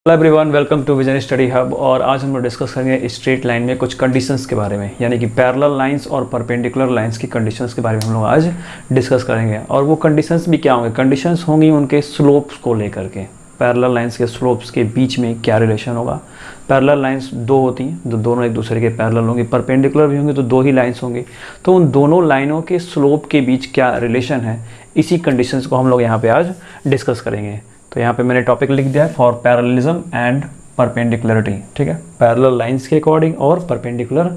Hello everyone, welcome to vision study hub. और आज हम लोग डिस्कस करेंगे स्ट्रेट लाइन में कुछ कंडीशंस के बारे में, यानी कि पैरेलल लाइंस और परपेंडिकुलर लाइंस की कंडीशंस के बारे में हम लोग आज डिस्कस करेंगे। और वो कंडीशंस भी क्या होंगे? कंडीशंस होंगी उनके स्लोप्स को लेकर के। पैरेलल लाइंस के स्लोप्स के बीच में क्या रिलेशन होगा। पैरेलल लाइंस दो होती हैं जो दोनों एक दूसरे के पैरेलल होंगी, परपेंडिकुलर भी होंगे तो दो ही लाइंस होंगी। तो उन दोनों लाइनों के स्लोप के बीच क्या रिलेशन है, इसी कंडीशंस को हम लोग यहाँ पे आज डिस्कस करेंगे। तो यहाँ पे मैंने टॉपिक लिख दिया है फॉर पैरेललिज्म एंड परपेंडिकुलरिटी। ठीक है, पैरेलल लाइंस के अकॉर्डिंग और परपेंडिकुलर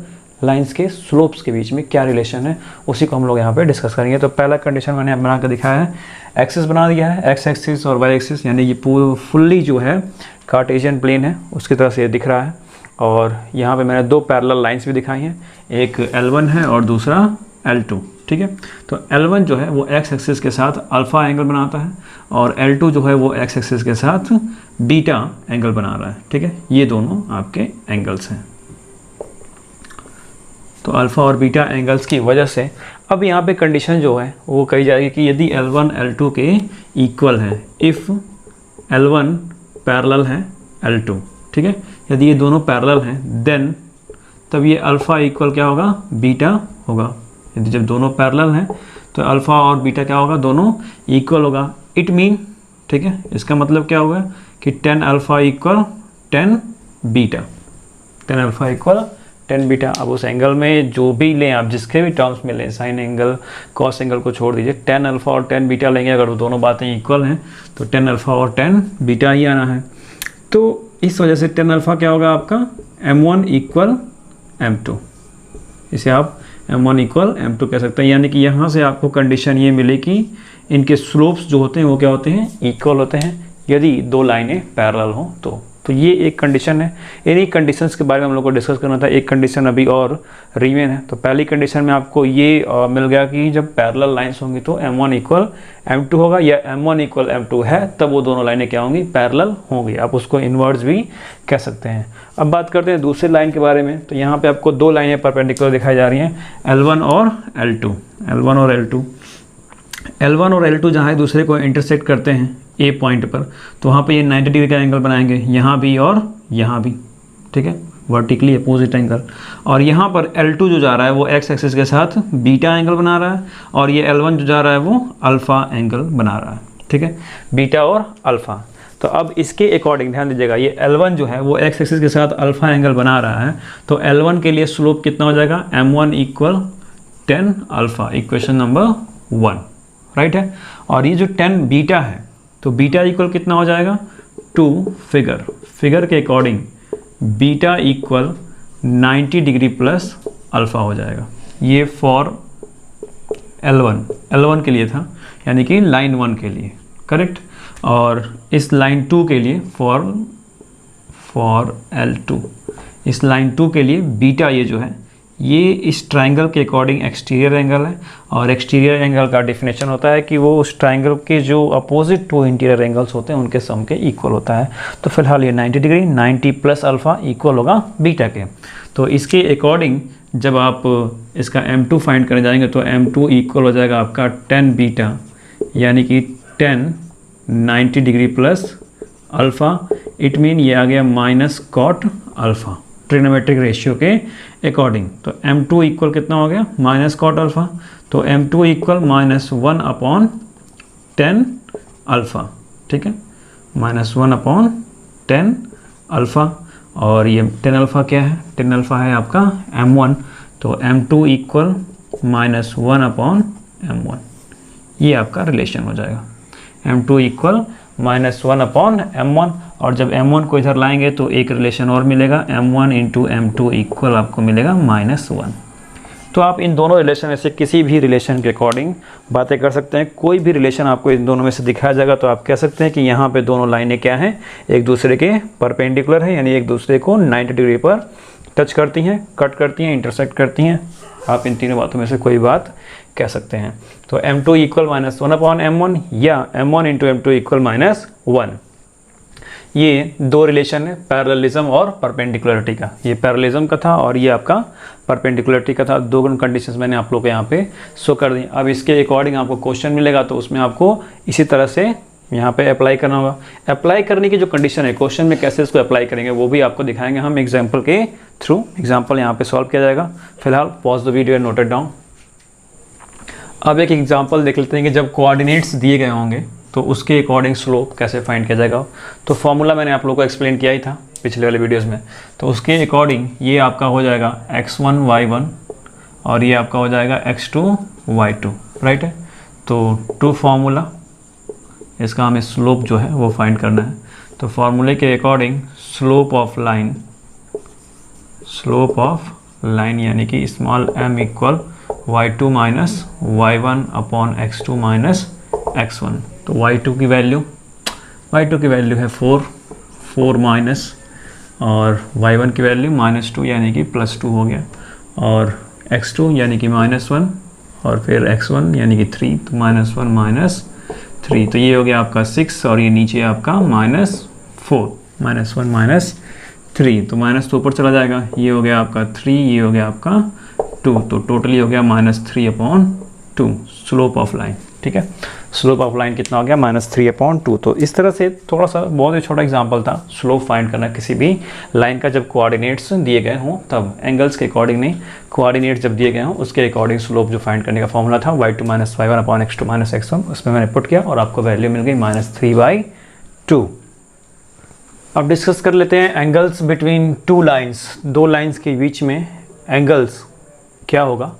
लाइंस के स्लोप्स के बीच में क्या रिलेशन है, उसी को हम लोग यहाँ पे डिस्कस करेंगे। तो पहला कंडीशन मैंने बना कर दिखाया है, एक्सिस बना दिया है, एक्स एक्सिस और वाई एक्सिस, यानी ये फुल्ली जो है कार्टेशियन प्लेन है उसकी तरह से ये दिख रहा है। और यहाँ पे मैंने दो पैरेलल लाइंस भी दिखाई हैं, एक L1 है और दूसरा L2। ठीक है, तो L1 जो है वो एक्स एक्सिस के साथ अल्फ़ा एंगल बनाता है और L2 जो है वो एक्स एक्सिस के साथ बीटा एंगल बना रहा है। ठीक है, ये दोनों आपके एंगल्स हैं। तो अल्फ़ा और बीटा एंगल्स की वजह से अब यहाँ पे कंडीशन जो है वो कही जाएगी कि यदि L1 L2 के इक्वल है, इफ़ L1 पैरेलल है L2। ठीक है, यदि ये दोनों पैरेलल हैं देन तब ये अल्फ़ा इक्वल क्या होगा, बीटा होगा। यदि जब दोनों पैरेलल हैं तो अल्फ़ा और बीटा क्या होगा, दोनों इक्वल होगा। इट मीन, ठीक है, इसका मतलब क्या होगा कि 10 alpha equal 10 beta, 10 alpha equal 10 beta. अब उस एंगल में जो भी लें आप, जिसके भी टर्म्स में लें, साइन एंगल कॉस एंगल को छोड़ दीजिए, 10 अल्फ़ा और 10 बीटा लेंगे। अगर वो दोनों बातें इक्वल हैं तो 10 अल्फ़ा और 10 बीटा ही आना है। तो इस वजह से 10 अल्फ़ा क्या होगा आपका, M1 इक्वल M2। इसे आप M1 इक्वल M2 कह सकते हैं। यानी कि यहाँ से आपको कंडीशन ये मिले कि इनके स्लोप्स जो होते हैं वो क्या होते हैं, इक्वल होते हैं, यदि दो लाइनें पैरेलल हों तो ये एक कंडीशन है। इन्हीं कंडीशंस के बारे में हम लोग को डिस्कस करना था। एक कंडीशन अभी और रिमेन है। तो पहली कंडीशन में आपको ये मिल गया कि जब पैरेलल लाइंस होंगी तो M1 इक्वल M2 होगा, या M1 इक्वल M2 है तब वो दोनों लाइनें क्या होंगी, पैरेलल होंगी। आप उसको इनवर्स भी कह सकते हैं। अब बात करते हैं दूसरी लाइन के बारे में। तो यहाँ पे आपको दो लाइनें परपेंडिकुलर दिखाई जा रही हैं, L1 और L2। L1 और L2, L1 और L2 जहाँ एक दूसरे को इंटरसेक्ट करते हैं ए पॉइंट पर, तो वहाँ पे ये 90 डिग्री का एंगल बनाएंगे, यहाँ भी और यहाँ भी। ठीक है, वर्टिकली अपोजिट एंगल। और यहाँ पर L2 जो जा रहा है वो एक्स एक्सिस के साथ बीटा एंगल बना रहा है, और ये L1 जो जा रहा है वो अल्फ़ा एंगल बना रहा है। ठीक है, बीटा और अल्फ़ा। तो अब इसके अकॉर्डिंग ध्यान दीजिएगा, ये L1 जो है वो एक्स एक्सिस के साथ अल्फ़ा एंगल बना रहा है, तो L1 के लिए स्लोप कितना हो जाएगा, M1 equal 10 alpha, equation number 1, right है। और ये जो 10 बीटा है तो बीटा इक्वल कितना हो जाएगा, 2 फिगर के according beta equal 90 degree plus alpha हो जाएगा। ये फॉर L1 के लिए था, यानी कि लाइन 1 के लिए, करेक्ट। और इस लाइन 2 के लिए फॉर L2, इस लाइन 2 के लिए बीटा ये जो है ये इस ट्राइंगल के अकॉर्डिंग एक्सटीरियर एंगल है। और एक्सटीरियर एंगल का डेफिनेशन होता है कि वो उस ट्राइंगल के जो अपोजिट टू इंटीरियर एंगल्स होते हैं उनके सम के इक्वल होता है। तो फिलहाल ये 90 डिग्री, 90 प्लस अल्फ़ा इक्वल होगा बीटा के। तो इसके अकॉर्डिंग जब आप इसका M2 फाइंड करने जाएंगे तो M2 इक्वल हो जाएगा आपका 10 बीटा, यानी कि 10 90 degree plus alpha. It mean ये आ गया minus cot alpha, trigonometric ratio के अकॉर्डिंग। तो M2 इक्वल कितना हो गया, माइनस कॉट अल्फ़ा। तो M2 इक्वल -1 अपॉन 10 अल्फ़ा। ठीक है, -1 अपॉन 10 अल्फ़ा। और ये 10 अल्फ़ा क्या है, 10 अल्फ़ा है आपका M1। तो M2 इक्वल -1 अपॉन M1, ये आपका रिलेशन हो जाएगा। M2 equal -1 upon M1। और जब M1 को इधर लाएंगे तो एक रिलेशन और मिलेगा, M1 इंटू M2 इक्वल आपको मिलेगा -1। तो आप इन दोनों रिलेशन में से किसी भी रिलेशन के अकॉर्डिंग बातें कर सकते हैं। कोई भी रिलेशन आपको इन दोनों में से दिखाया जाएगा तो आप कह सकते हैं कि यहाँ पे दोनों लाइनें क्या हैं, एक दूसरे के परपेंडिकुलर है, यानी एक दूसरे को 90 डिग्री पर टच करती हैं, कट करती हैं, इंटरसेक्ट करती हैं। आप इन तीनों बातों में से कोई बात कह सकते हैं। तो M2 इक्वल -1 अपॉन M1 या M1 इंटू M2 इक्वल -1। ये दो रिलेशन है, पैरेललिज्म और परपेंडिकुलरिटी का। ये पैरेललिज्म का था और ये आपका परपेंडिकुलरिटी का था। दो कंडीशंस मैंने आप लोग को यहाँ पे शो कर दी। अब इसके अकॉर्डिंग आपको क्वेश्चन मिलेगा तो उसमें आपको इसी तरह से यहाँ पे अप्लाई करना होगा। अप्लाई करने की जो कंडीशन है क्वेश्चन में कैसे इसको अप्लाई करेंगे वो भी आपको दिखाएंगे हम एग्जाम्पल के थ्रू। एग्जाम्पल यहाँ पे सॉल्व किया जाएगा। फिलहाल pause the video and note it down. अब एक एग्जाम्पल देख लेते हैं कि जब कोऑर्डिनेट्स दिए गए होंगे तो उसके अकॉर्डिंग स्लोप कैसे फाइंड किया जाएगा। तो फॉर्मूला मैंने आप लोगों को एक्सप्लेन किया ही था पिछले वाले वीडियोज़ में। तो उसके अकॉर्डिंग ये आपका हो जाएगा x1 y1 और ये आपका हो जाएगा x2 y2, राइट है। तो टू फार्मूला, इसका हमें स्लोप जो है वो फाइंड करना है। तो फार्मूले के अकॉर्डिंग स्लोप ऑफ लाइन यानी कि small m equal y2 minus y1 upon x2 minus x1। तो y2 की वैल्यू है 4 माइनस और y1 की वैल्यू -2 यानी कि +2 हो गया और x2 यानी कि -1 और फिर x1 यानी कि 3, तो -1 -3, तो ये हो गया आपका 6 और ये नीचे आपका -4, -1 -3, तो माइनस तो ऊपर चला जाएगा। ये हो गया आपका 3, ये हो गया आपका 2, तो टोटली हो गया -3/2 स्लोप ऑफ लाइन। ठीक है, स्लोप ऑफ लाइन कितना हो गया -3/2। तो इस तरह से थोड़ा सा बहुत ही छोटा एग्जांपल था स्लोप फाइंड करना किसी भी लाइन का जब कोऑर्डिनेट्स दिए गए हों, तब एंगल्स के अकॉर्डिंग नहीं, कोऑर्डिनेट्स जब दिए गए हों उसके अकॉर्डिंग स्लोप जो फाइंड करने का फॉर्मूला था y2 - y1 upon x2 - x1, उसमें मैंने पुट किया और आपको वैल्यू मिल गई -3/2। अब डिस्कस कर लेते हैं एंगल्स बिटवीन टू लाइन्स, दो लाइन्स के बीच में एंगल्स क्या होगा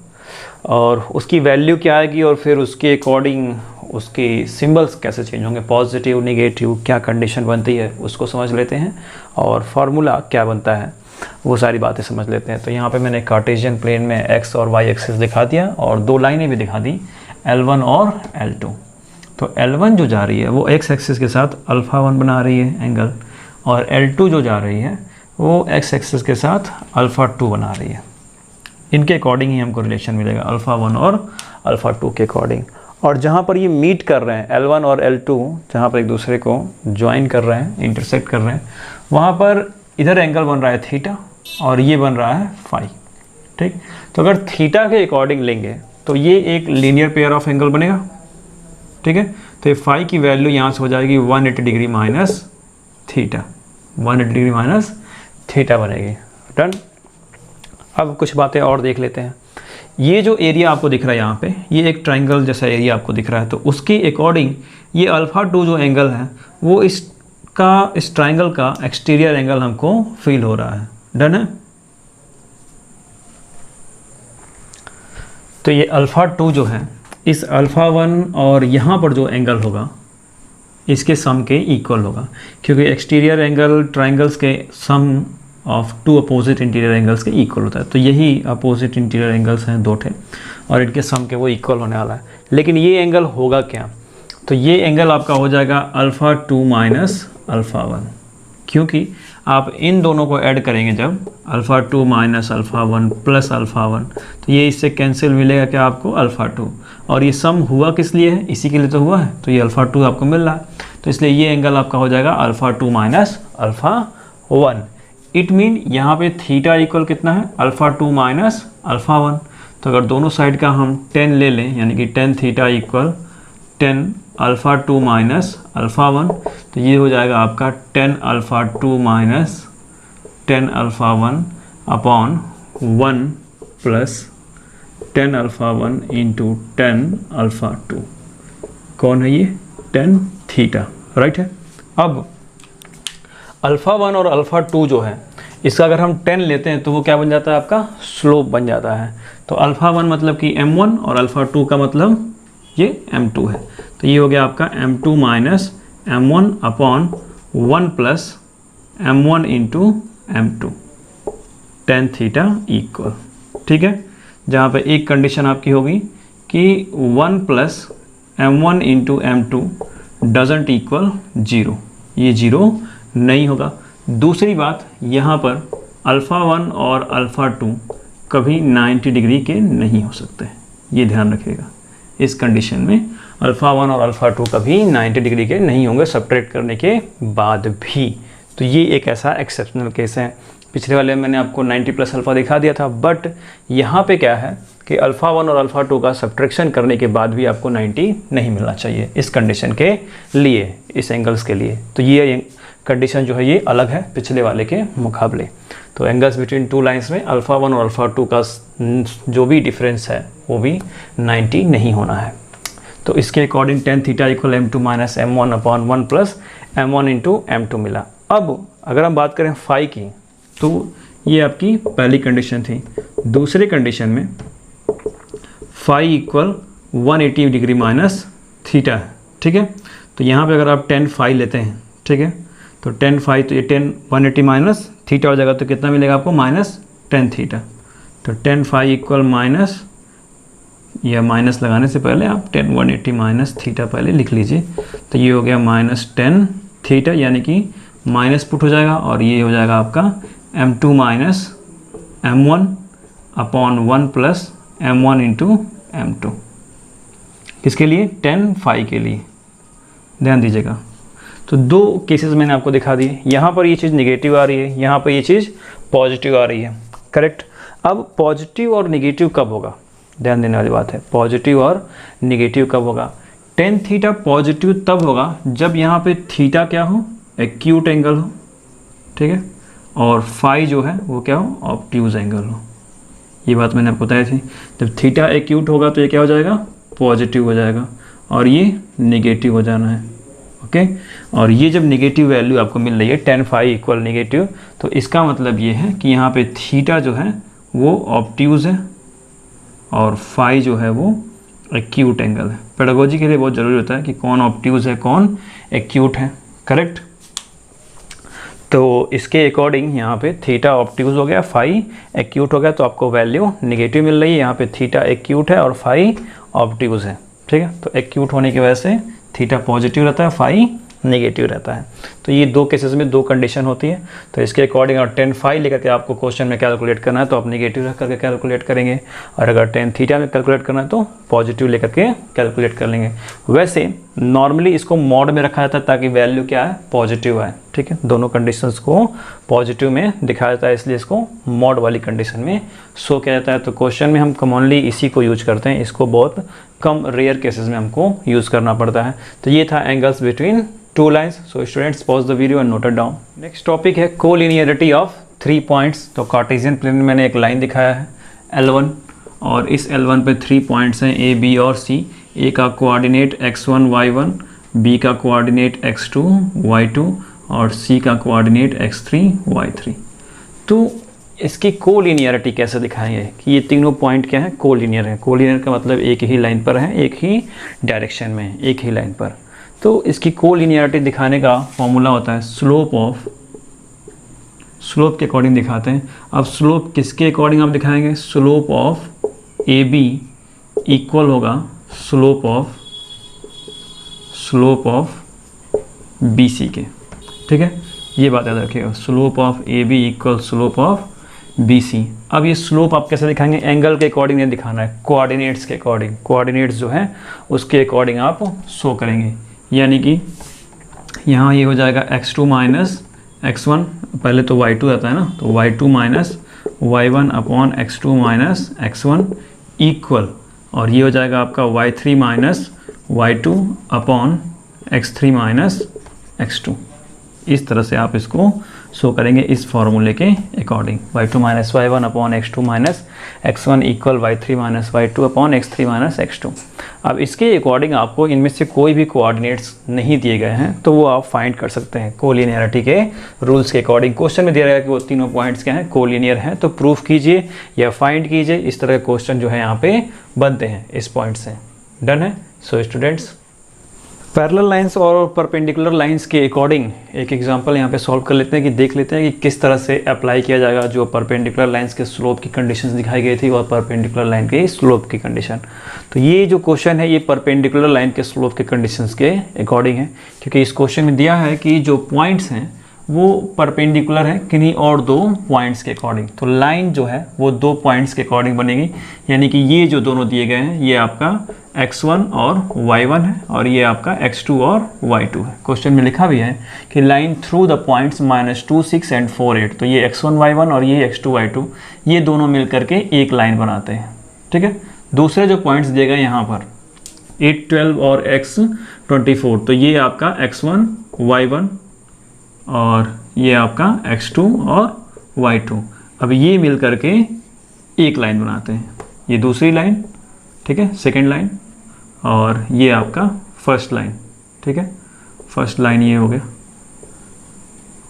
और उसकी वैल्यू क्या आएगी और फिर उसके अकॉर्डिंग उसके सिंबल्स कैसे चेंज होंगे, पॉजिटिव नेगेटिव क्या कंडीशन बनती है उसको समझ लेते हैं और फार्मूला क्या बनता है वो सारी बातें समझ लेते हैं। तो यहाँ पे मैंने कार्टेशियन प्लेन में x और y एक्सिस दिखा दिया और दो लाइनें भी दिखा दी L1 और L2। तो L1 जो जा रही है वो x एक्सिस के साथ α1 बना रही है एंगल और L2 जो जा रही है वो x एक्सिस के साथ α2 बना रही है। इनके अकॉर्डिंग ही हमको रिलेशन मिलेगा α1 और α2 के अकॉर्डिंग। और जहाँ पर ये मीट कर रहे हैं L1 और L2, जहाँ पर एक दूसरे को ज्वाइन कर रहे हैं, इंटरसेक्ट कर रहे हैं, वहाँ पर इधर एंगल बन रहा है थीटा और ये बन रहा है फाई। ठीक, तो अगर थीटा के अकॉर्डिंग लेंगे तो ये एक लीनियर पेयर ऑफ एंगल बनेगा। ठीक है, तो ये फाई की वैल्यू यहाँ से हो जाएगी 180 degree minus theta, 180 degree minus theta बनेगी। डन। अब कुछ बातें और देख लेते हैं। ये जो एरिया आपको दिख रहा है यहाँ पे, ये एक ट्रायंगल जैसा एरिया आपको दिख रहा है, तो उसके अकॉर्डिंग ये α2 जो एंगल है वो इस ट्रायंगल का एक्सटीरियर एंगल हमको फील हो रहा है। डन है। तो ये α2 जो है इस α1 और यहाँ पर जो एंगल होगा इसके सम के इक्वल होगा, क्योंकि एक्सटीरियर एंगल ट्रायंगल्स के sum of two opposite interior angles के इक्वल होता है। तो यही अपोजिट इंटीरियर एंगल्स हैं दो ठे और इनके सम के वो इक्वल होने वाला है। लेकिन ये एंगल होगा क्या, तो ये एंगल आपका हो जाएगा α2 माइनस α1, क्योंकि आप इन दोनों को ऐड करेंगे जब α2 माइनस α1 प्लस α1, तो ये इससे कैंसिल मिलेगा क्या आपको α2, और ये सम हुआ किस लिए है, इसी के लिए तो हुआ है, तो ये α2 आपको मिल रहा है। तो इसलिए ये एंगल आपका हो जाएगा α2 माइनस α1। इट मीन यहाँ पे थीटा इक्वल कितना है α2 माइनस α1। तो अगर दोनों साइड का हम 10 ले लें यानी कि tan थीटा इक्वल 10 α2 माइनस α1, तो ये हो जाएगा आपका 10 α2 माइनस 10 α1 अपॉन 1 प्लस 10 α1 इंटू 10 α2। कौन है ये, tan थीटा, राइट है। अब α1 और α2 जो है इसका अगर हम 10 लेते हैं तो वो क्या बन जाता है, आपका स्लोप बन जाता है। तो α1 मतलब कि m1 और α2 का मतलब ये m2 है। तो ये हो गया आपका m2 minus m1 upon 1 plus m1 into m2 tan theta equal. ठीक है, जहाँ पे एक कंडीशन आपकी होगी कि 1 plus m1 into m2 doesn't equal 0, ये 0 नहीं होगा। दूसरी बात, यहाँ पर α1 और α2 कभी 90 डिग्री के नहीं हो सकते, ये ध्यान रखिएगा। इस कंडीशन में α1 और α2 कभी 90 डिग्री के नहीं होंगे सब्ट्रैक्ट करने के बाद भी। तो ये एक ऐसा एक्सेप्शनल केस है। पिछले वाले में मैंने आपको 90 प्लस अल्फ़ा दिखा दिया था, बट यहाँ पे क्या है कि अल्फ़ा 1 और अल्फ़ा 2 का सब्ट्रैक्शन करने के बाद भी आपको 90 नहीं मिलना चाहिए इस कंडीशन के लिए, इस एंगल्स के लिए। तो ये कंडीशन जो है ये अलग है पिछले वाले के मुकाबले। तो एंगल्स बिटवीन टू लाइंस में अल्फ़ा 1 और अल्फ़ा 2 का जो भी डिफरेंस है वो भी 90 नहीं होना है। तो इसके according tan theta equal m2 minus m1/1 plus m1 into m2 मिला। अब अगर हम बात करें फाई की, तो ये आपकी पहली कंडीशन थी। दूसरी कंडीशन में phi equal 180 degree minus theta है, ठीक है। तो यहाँ पे अगर आप tan फाई लेते हैं, ठीक है, तो tan फाई, तो ये 180 माइनस थीटा हो जाएगा, तो कितना मिलेगा आपको माइनस tan थीटा। तो tan फाई इक्वल माइनस, या माइनस लगाने से पहले आप 180 माइनस थीटा पहले लिख लीजिए। तो ये हो गया माइनस tan थीटा, यानी कि माइनस पुट हो जाएगा, और ये हो जाएगा आपका m2 minus m1/1 plus m1 into m2। किसके लिए? tan फाई के लिए, ध्यान दीजिएगा। तो दो केसेस मैंने आपको दिखा दिए, यहाँ पर ये चीज़ नेगेटिव आ रही है, यहाँ पर ये चीज़ पॉजिटिव आ रही है, करेक्ट। अब पॉजिटिव और नेगेटिव कब होगा, ध्यान देने वाली बात है। पॉजिटिव और नेगेटिव कब होगा? tan थीटा पॉजिटिव तब होगा जब यहाँ पे थीटा क्या हो, एक्यूट एंगल हो, ठीक है, और फाई जो है वो क्या हो, ऑब्ट्यूज एंगल हो। ये बात मैंने आपको बताई थी। जब थीटा एक्यूट होगा तो ये क्या हो जाएगा, पॉजिटिव हो जाएगा, और ये नेगेटिव हो जाना है, ओके। और ये जब नेगेटिव वैल्यू आपको मिल रही है tan फाई इक्वल नेगेटिव, तो इसका मतलब ये है कि यहाँ पे थीटा जो है वो ऑब्ट्यूज है और फाई जो है वो एक्यूट एंगल है। पेडागोजी के लिए बहुत ज़रूरी होता है कि कौन ऑब्ट्यूज है कौन एक्यूट है, करेक्ट। तो इसके अकॉर्डिंग यहाँ पे थीटा ऑब्ट्यूज हो गया, फाई एक्यूट हो गया, तो आपको वैल्यू नेगेटिव मिल रही है। यहाँ पे थीटा एक्यूट है और फाई ऑब्ट्यूज है, ठीक है। तो एक्यूट होने की वजह से थीटा पॉजिटिव रहता है, फाई नेगेटिव रहता है। तो ये दो केसेस में दो कंडीशन होती है। तो इसके अकॉर्डिंग अगर tan फाई लेकर के आपको क्वेश्चन में कैलकुलेट करना है तो आप नेगेटिव रख करके कैलकुलेट करेंगे, और अगर tan थीटा में कैलकुलेट करना है तो पॉजिटिव लेकर के कैलकुलेट कर लेंगे। वैसे नॉर्मली इसको मॉड में रखा जाता है ताकि वैल्यू क्या है, पॉजिटिव आए, ठीक है। दोनों कंडीशंस को पॉजिटिव में दिखाया जाता है, इसलिए इसको मॉड वाली कंडीशन में शो किया जाता है। तो क्वेश्चन में हम कॉमनली इसी को यूज करते हैं, इसको बहुत कम रेयर केसेस में हमको यूज़ करना पड़ता है। तो ये था angles between two lines. So students pause the video and note it down. Next topic है कोलिनियरिटी ऑफ 3 पॉइंट्स। तो कार्टेशियन प्लेन में मैंने एक लाइन दिखाया है L1, और इस L1 पे 3 पॉइंट्स हैं A, B और C। A का कोऑर्डिनेट x1, y1, B का कोऑर्डिनेट x2, y2 और C का कोऑर्डिनेट x3, y3। तो इसकी कोलिनियरिटी कैसे दिखाएंगे कि ये तीनों पॉइंट क्या है, कोलिनियर है। कोलिनियर का मतलब एक ही लाइन पर है, एक ही डायरेक्शन में, एक ही लाइन पर। तो इसकी कोलिनियरिटी दिखाने का फॉर्मूला होता है स्लोप के अकॉर्डिंग दिखाते हैं। अब स्लोप किसके अकॉर्डिंग आप दिखाएंगे, स्लोप ऑफ AB इक्वल होगा स्लोप ऑफ BC के, ठीक है। ये बात याद रखिएगा, slope of AB equal slope of BC। अब ये स्लोप आप कैसे दिखाएंगे, एंगल के अकॉर्डिंग नहीं दिखाना है, कोऑर्डिनेट्स के अकॉर्डिंग। कोऑर्डिनेट्स जो है उसके अकॉर्डिंग आप शो करेंगे, यानी कि यहाँ ये हो जाएगा x2 माइनस x1, पहले तो y2 आता है ना, तो y2 minus y1 upon x2 minus x1 equal, और ये हो जाएगा आपका y3 minus y2 upon x3 minus x2। इस तरह से आप इसको शो करेंगे इस फॉर्मूले के according. y2 minus y1 upon x2 minus x1 equal y3 minus y2 upon x3 minus x2। अब इसके अकॉर्डिंग आपको इनमें से कोई भी कोऑर्डिनेट्स नहीं दिए गए हैं तो वो आप फाइंड कर सकते हैं कोलिनियरिटी के रूल्स के अकॉर्डिंग। क्वेश्चन में दिया रहेगा कि वो तीनों पॉइंट्स क्या हैं, कोलिनियर हैं, तो प्रूफ कीजिए या फाइंड कीजिए। इस तरह के क्वेश्चन जो है यहाँ पे बनते हैं इस पॉइंट से। डन है। सो स्टूडेंट्स पैरेलल लाइंस और परपेंडिकुलर लाइंस के अकॉर्डिंग एक एग्जांपल यहाँ पे सॉल्व कर लेते हैं कि देख लेते हैं कि किस तरह से अप्लाई किया जाएगा जो परपेंडिकुलर लाइंस के स्लोप की कंडीशंस दिखाई गई थी और परपेंडिकुलर लाइन के स्लोप की कंडीशन। तो ये जो क्वेश्चन है ये परपेंडिकुलर लाइन के स्लोप के कंडीशंस के अकॉर्डिंग है, क्योंकि इस क्वेश्चन में दिया है कि जो पॉइंट्स हैं वो परपेंडिकुलर है किन्हीं और दो पॉइंट्स के अकॉर्डिंग। तो लाइन जो है वो दो पॉइंट्स के अकॉर्डिंग बनेगी, यानी कि ये जो दोनों दिए गए हैं ये आपका x1 और y1 है और ये आपका x2 और y2 है। क्वेश्चन में लिखा भी है कि line through the points -2, 6 and 4, 8। तो ये x1 y1 और ये x2 y2 ये दोनों मिल करके एक लाइन बनाते हैं, ठीक है। दूसरे जो पॉइंट्स दिए गए यहाँ पर 8, 12 और x24, तो ये आपका x1 y1 और ये आपका x2 और y2। अब ये मिल करके एक लाइन बनाते हैं, ये दूसरी लाइन, ठीक है, सेकंड लाइन, और ये आपका फर्स्ट लाइन, ठीक है, फर्स्ट लाइन ये हो गया।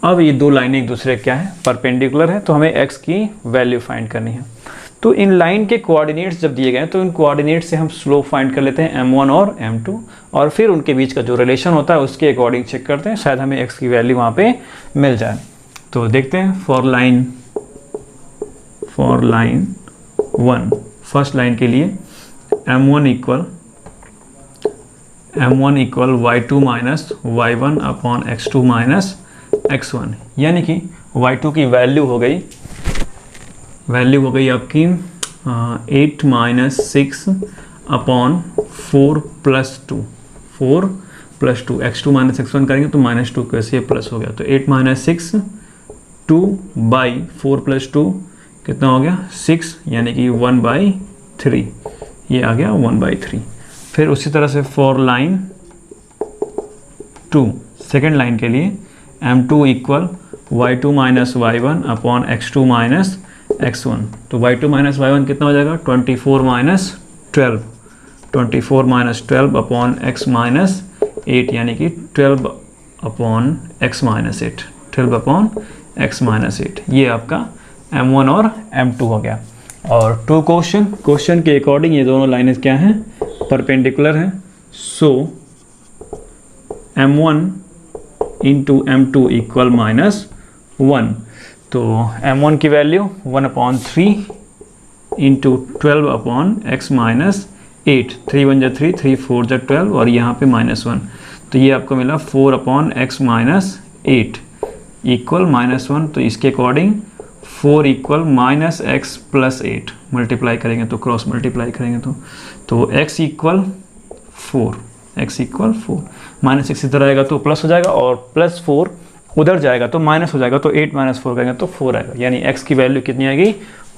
अब ये दो लाइनें एक दूसरे क्या है, परपेंडिकुलर है, तो हमें x की वैल्यू फाइंड करनी है। तो इन लाइन के कोऑर्डिनेट्स जब दिए गए हैं तो इन कोऑर्डिनेट्स से हम स्लोप फाइंड कर लेते हैं m1 और m2, और फिर उनके बीच का जो रिलेशन होता है उसके अकॉर्डिंग चेक करते हैं, शायद हमें x की वैल्यू वहाँ पे मिल जाए। तो देखते हैं फॉर लाइन 1, फर्स्ट लाइन के लिए m1 equal y2 minus y1 upon x2 minus x1, यानी कि y2 की वैल्यू हो गई आपकी 8 minus 6 upon 4 plus 2, 4 plus 2, x2 minus x1 करेंगे तो -2 कैसे प्लस हो गया, तो 8 माइनस 6 2 बाई 4 प्लस 2 कितना हो गया 6, यानी कि 1/3, ये आ गया 1/3। फिर उसी तरह से फॉर लाइन 2, सेकेंड लाइन के लिए m2 equal y2 minus y1 upon x2 minus x1, तो y2 माइनस y1 कितना हो जाएगा 24 माइनस 12 अपॉन x माइनस 8, यानी कि 12 upon x minus 8, 12 upon x minus 8। ये आपका m1 और m2 हो गया। और टू क्वेश्चन के अकॉर्डिंग ये दोनों लाइनें क्या हैं, परपेंडिकुलर हैं। सो m1 इंटू m2 इक्वल -1, तो m1 की value 1/3 into 12 upon x minus 8, 3 1 3, 3 4 12, और यहाँ पे -1, तो ये आपको मिला 4 अपॉन x माइनस 8 इक्वल -1। तो इसके according 4 equal minus x plus 8, multiply करेंगे तो क्रॉस मल्टीप्लाई करेंगे तो x इक्वल 4, माइनस 6 इधर आएगा तो प्लस हो जाएगा, और +4 उधर जाएगा तो माइनस हो जाएगा, तो 8 माइनस 4 करेंगे तो 4 आएगा, यानी x की वैल्यू कितनी आएगी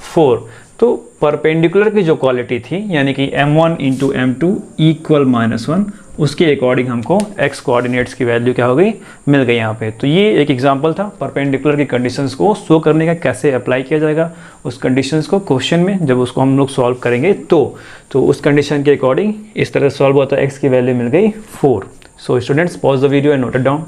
4। तो परपेंडिकुलर की जो क्वालिटी थी, यानी कि m1 इंटू m2 इक्वल -1, उसके अकॉर्डिंग हमको x कोऑर्डिनेट्स की वैल्यू क्या हो गई, मिल गई यहाँ पे। तो ये एक एग्जांपल था परपेंडिकुलर की कंडीशंस को शो करने का, कैसे अप्लाई किया जाएगा उस कंडीशंस को क्वेश्चन में, जब उसको हम लोग सॉल्व करेंगे तो उस कंडीशन के अकॉर्डिंग इस तरह सॉल्व होता है, x की वैल्यू मिल गई 4। So students, pause the video and note it down.